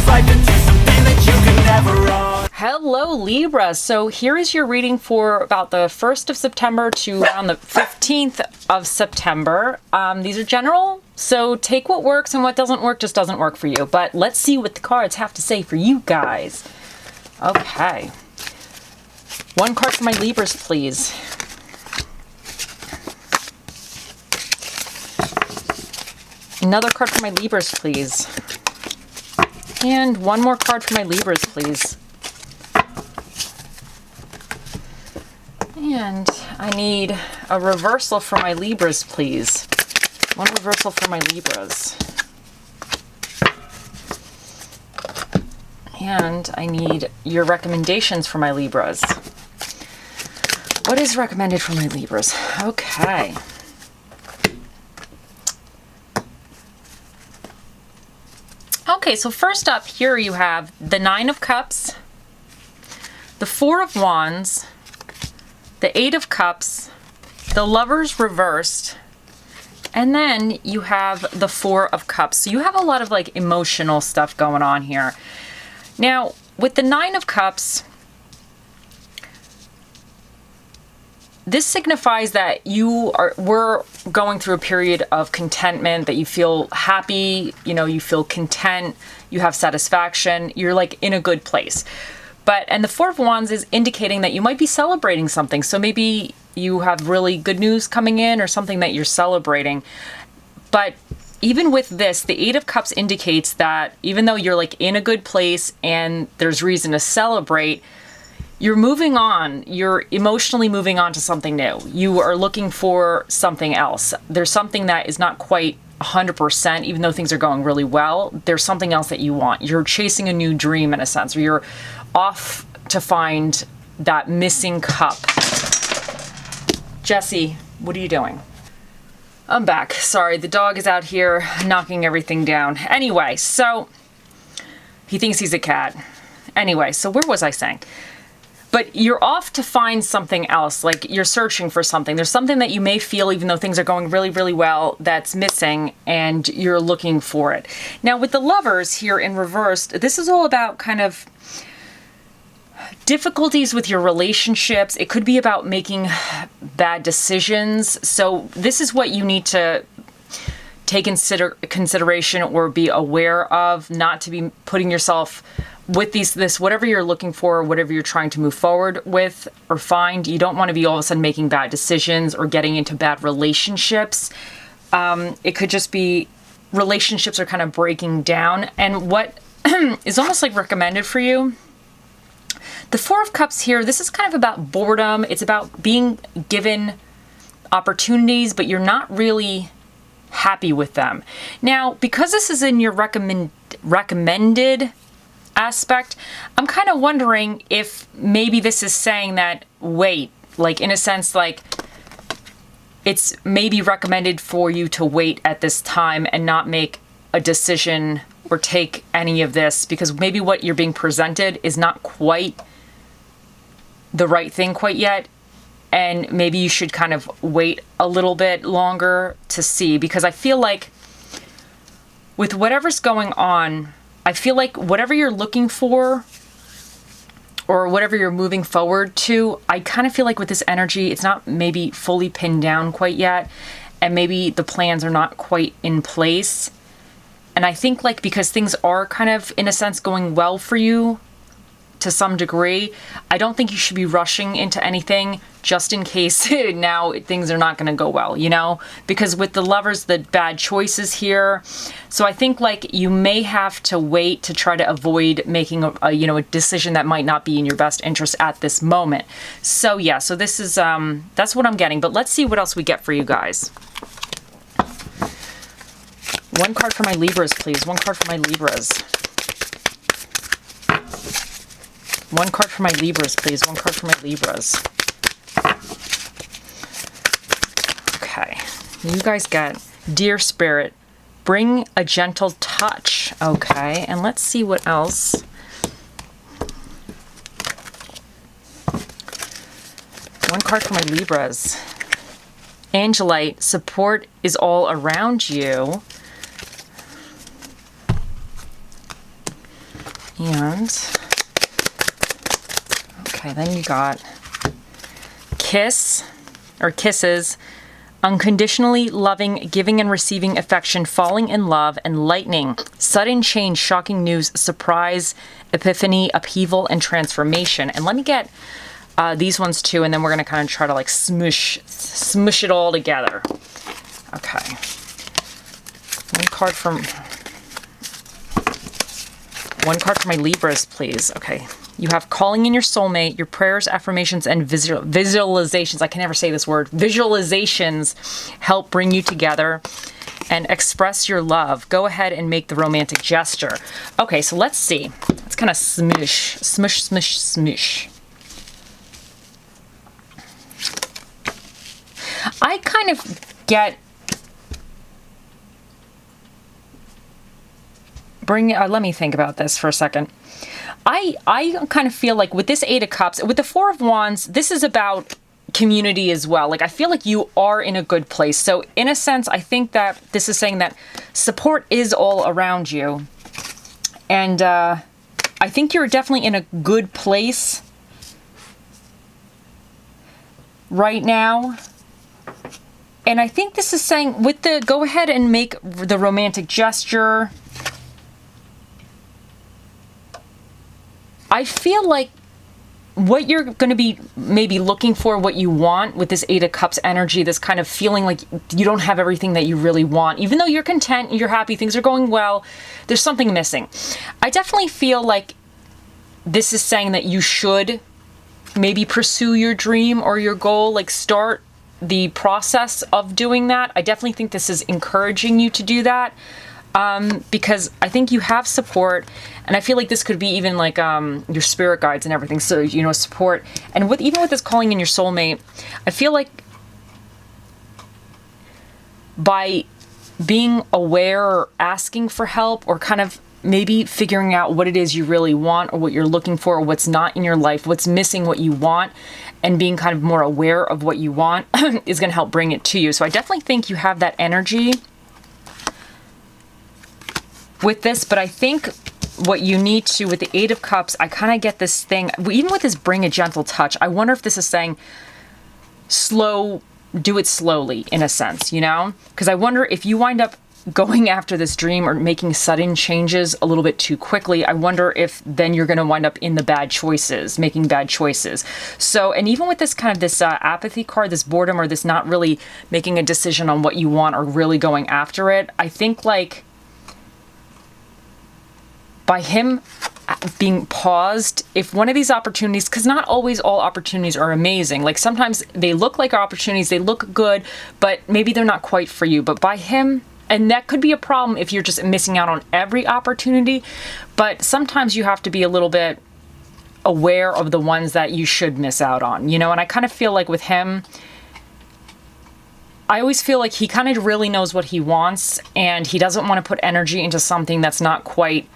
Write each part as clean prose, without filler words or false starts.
life into something that you can never own. Hello Libra, so here is your reading for about the 1st of September to around the 15th of September. These are general, so take what works and what doesn't work just doesn't work for you. But let's see what the cards have to say for you guys. Okay. One card for my Libras, please. Another card for my Libras, please. And one more card for my Libras, please. And I need a reversal for my Libras, please. One reversal for my Libras. And I need your recommendations for my Libras. What is recommended for my Libras? Okay. Okay, so first up here you have the 9 of Cups, the 4 of Wands, the 8 of Cups, the Lovers reversed, and then you have the 4 of Cups. So you have a lot of like emotional stuff going on here. Now, with the 9 of Cups, this signifies that we're going through a period of contentment, that you feel happy, you feel content, you have satisfaction, you're like in a good place. And the 4 of Wands is indicating that you might be celebrating something. So maybe you have really good news coming in or something that you're celebrating. But even with this, the 8 of Cups indicates that even though you're like in a good place and there's reason to celebrate, you're moving on. You're emotionally moving on to something new. You are looking for something else. There's something that is not quite 100%, even though things are going really well. There's something else that you want. You're chasing a new dream in a sense, or you're off to find that missing cup. Jesse, what are you doing? I'm back. Sorry, the dog is out here knocking everything down. Anyway, so he thinks he's a cat. Anyway, so where was I saying? But you're off to find something else, like you're searching for something. There's something that you may feel, even though things are going really, really well, that's missing, and you're looking for it. Now, with the Lovers here in reversed, this is all about kind of difficulties with your relationships. It could be about making bad decisions. So this is what you need to take consideration or be aware of, not to be putting yourself with this, whatever you're looking for, whatever you're trying to move forward with or find. You don't want to be all of a sudden making bad decisions or getting into bad relationships. It could just be relationships are kind of breaking down. And what is almost like recommended for you, the 4 of Cups here, this is kind of about boredom. It's about being given opportunities, but you're not really happy with them. Now, because this is in your recommended aspect, I'm kind of wondering if maybe this is saying that wait, like in a sense, like it's maybe recommended for you to wait at this time and not make a decision or take any of this, because maybe what you're being presented is not quite the right thing quite yet. And maybe you should kind of wait a little bit longer to see, because I feel like with whatever's going on, I feel like whatever you're looking for or whatever you're moving forward to, I kind of feel like with this energy, it's not maybe fully pinned down quite yet. And maybe the plans are not quite in place. And I think like because things are kind of, in a sense, going well for you to some degree, I don't think you should be rushing into anything just in case now things are not going to go well, because with the Lovers, the bad choices here. So I think like you may have to wait to try to avoid making a decision that might not be in your best interest at this moment. So yeah, so this is, that's what I'm getting, but let's see what else we get for you guys. One card for my Libras, please. One card for my Libras. One card for my Libras, please. One card for my Libras. Okay. You guys got Dear Spirit, bring a gentle touch. Okay. And let's see what else. One card for my Libras. Angelite, support is all around you. And, okay, then you got kiss, or kisses, unconditionally loving, giving and receiving affection, falling in love, enlightening, sudden change, shocking news, surprise, epiphany, upheaval, and transformation. And let me get these ones too, and then we're going to kind of try to like smush it all together. Okay. One card for my Libras, please. Okay. You have calling in your soulmate, your prayers, affirmations, and visualizations. I can never say this word. Visualizations help bring you together and express your love. Go ahead and make the romantic gesture. Okay, so let's see. Let's kind of smush. I kind of get... let me think about this for a second. I kind of feel like with this Eight of Cups, with the Four of Wands, this is about community as well. Like, I feel like you are in a good place. So in a sense, I think that this is saying that support is all around you. And I think you're definitely in a good place right now. And I think this is saying with the go ahead and make the romantic gesture. I feel like what you're going to be maybe looking for, what you want with this Eight of Cups energy, this kind of feeling like you don't have everything that you really want. Even though you're content, you're happy, things are going well, there's something missing. I definitely feel like this is saying that you should maybe pursue your dream or your goal, like start the process of doing that. I definitely think this is encouraging you to do that. Because I think you have support, and I feel like this could be even like your spirit guides and everything. So, you know, support. And even with this calling in your soulmate, I feel like by being aware or asking for help, or kind of maybe figuring out what it is you really want, or what you're looking for, or what's not in your life, what's missing what you want, and being kind of more aware of what you want is going to help bring it to you. So I definitely think you have that energy with this, but I think what you need to, with the Eight of Cups, I kind of get this thing, even with this bring a gentle touch, I wonder if this is saying do it slowly in a sense, you know? Because I wonder if you wind up going after this dream or making sudden changes a little bit too quickly, I wonder if then you're going to wind up in the bad choices, making bad choices. So, and even with this kind of this apathy card, this boredom, or this not really making a decision on what you want or really going after it, I think like by him being paused, if one of these opportunities, because not always all opportunities are amazing. Like sometimes they look like opportunities, they look good, but maybe they're not quite for you. But by him, and that could be a problem if you're just missing out on every opportunity, but sometimes you have to be a little bit aware of the ones that you should miss out on, you know? And I kind of feel like with him, I always feel like he kind of really knows what he wants, and he doesn't want to put energy into something that's not quite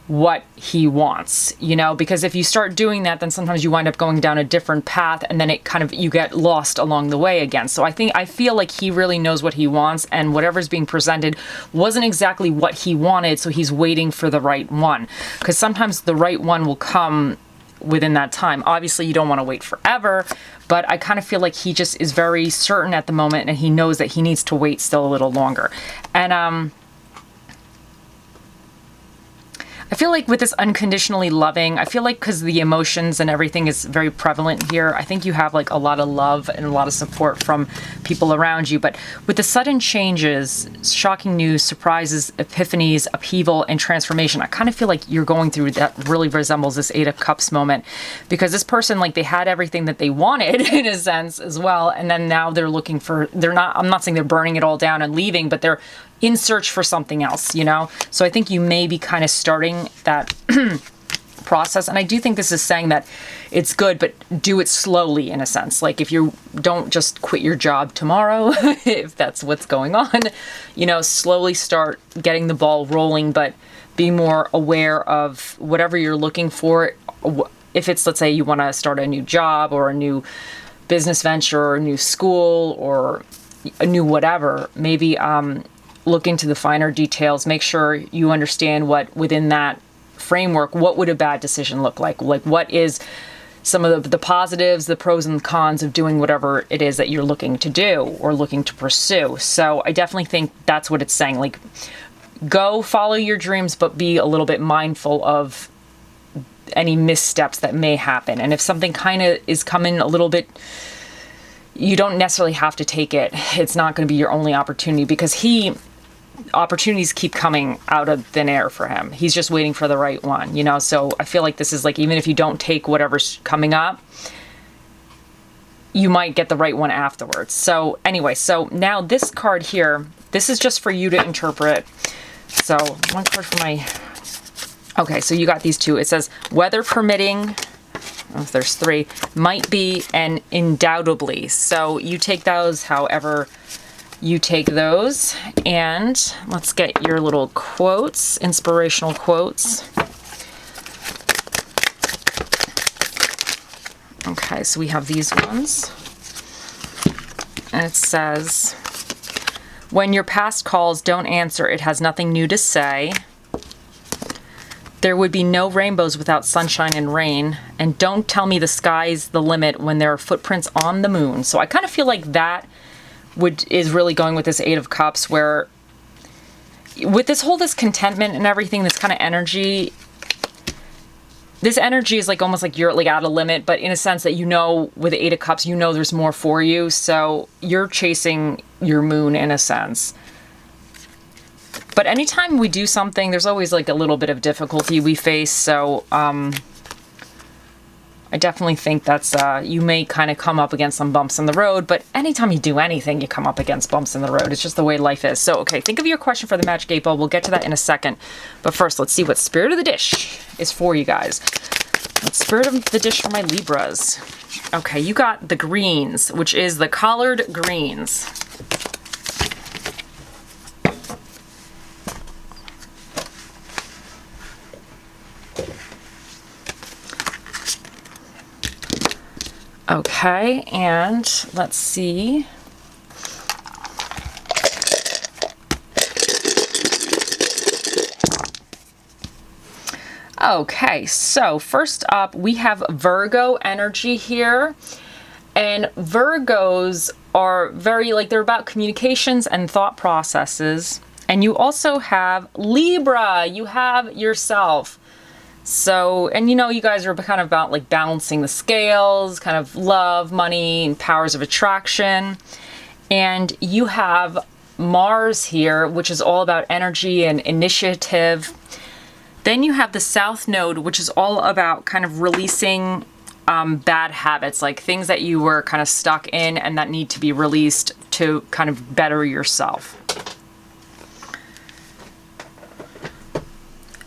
what he wants, you know, because if you start doing that, then sometimes you wind up going down a different path, and then it kind of, you get lost along the way again. So I feel like he really knows what he wants, and whatever's being presented wasn't exactly what he wanted, so he's waiting for the right one, because sometimes the right one will come within that time. Obviously, you don't want to wait forever, but I kind of feel like he just is very certain at the moment, and he knows that he needs to wait still a little longer. And I feel like with this unconditionally loving, I feel like because the emotions and everything is very prevalent here, I think you have like a lot of love and a lot of support from people around you. But with the sudden changes, shocking news, surprises, epiphanies, upheaval, and transformation, I kind of feel like you're going through that really resembles this Eight of Cups moment, because this person, like, they had everything that they wanted in a sense as well. And then now they're looking for, I'm not saying they're burning it all down and leaving, but they're in search for something else, you know? So I think you may be kind of starting that process. And I do think this is saying that it's good, but do it slowly in a sense. Like, if you don't just quit your job tomorrow, if that's what's going on, you know, slowly start getting the ball rolling, but be more aware of whatever you're looking for. If it's, let's say you want to start a new job or a new business venture or a new school or a new whatever, maybe, look into the finer details, make sure you understand what within that framework, what would a bad decision look like? Like, what is some of the positives, the pros and cons of doing whatever it is that you're looking to do or looking to pursue? So I definitely think that's what it's saying. Like, go follow your dreams, but be a little bit mindful of any missteps that may happen. And if something kind of is coming a little bit, you don't necessarily have to take it. It's not going to be your only opportunity, because opportunities keep coming out of thin air for him. He's just waiting for the right one, you know? So I feel like this is like, even if you don't take whatever's coming up, you might get the right one afterwards. So anyway, so now this card here, this is just for you to interpret. So one card for my, okay, so you got these two. It says, weather permitting, if there's three, might be, and undoubtedly. So you take those however you take those. And let's get your little quotes, inspirational quotes. Okay, so we have these ones. And it says, when your past calls, don't answer. It has nothing new to say. There would be no rainbows without sunshine and rain. And don't tell me the sky's the limit when there are footprints on the moon. So I kind of feel like that is really going with this Eight of Cups, where with this contentment and everything, this kind of energy, this energy is like almost like you're like out of limit, but in a sense that, you know, with the Eight of Cups, you know there's more for you. So you're chasing your moon in a sense. But anytime we do something, there's always like a little bit of difficulty we face. So I definitely think that's, you may kind of come up against some bumps in the road, but anytime you do anything, you come up against bumps in the road. It's just the way life is. So, okay, think of your question for the Magic 8 Ball. We'll get to that in a second. But first, let's see what Spirit of the Dish is for you guys. What's Spirit of the Dish for my Libras? Okay, you got the greens, which is the collard greens. Okay, and let's see. Okay, so first up, we have Virgo energy here. And Virgos are very, like, they're about communications and thought processes. And you also have Libra. You have yourself. So, and you know, you guys are kind of about like balancing the scales, kind of love, money, and powers of attraction. And you have Mars here, which is all about energy and initiative. Then you have the South Node, which is all about kind of releasing bad habits, like things that you were kind of stuck in and that need to be released to kind of better yourself.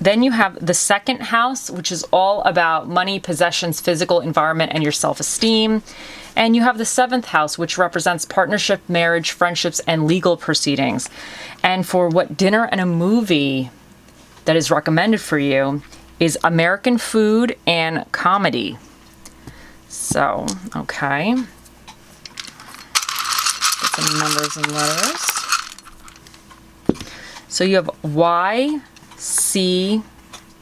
Then you have the second house, which is all about money, possessions, physical environment, and your self-esteem. And you have the seventh house, which represents partnership, marriage, friendships, and legal proceedings. And for what dinner and a movie that is recommended for you is American food and comedy. So, okay. Get some numbers and letters. So you have Y, C,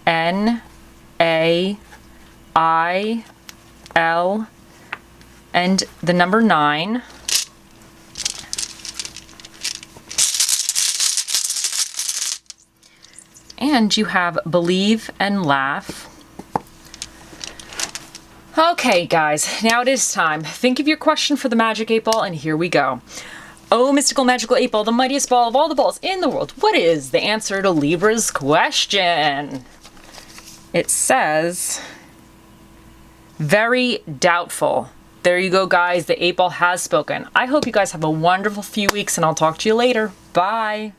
N, A, I, L, and the number 9. And you have believe and laugh. Okay, guys, now it is time. Think of your question for the Magic 8 Ball, and here we go. Oh, mystical magical 8 Ball, the mightiest ball of all the balls in the world. What is the answer to Libra's question? It says, very doubtful. There you go, guys. The 8 Ball has spoken. I hope you guys have a wonderful few weeks, and I'll talk to you later. Bye.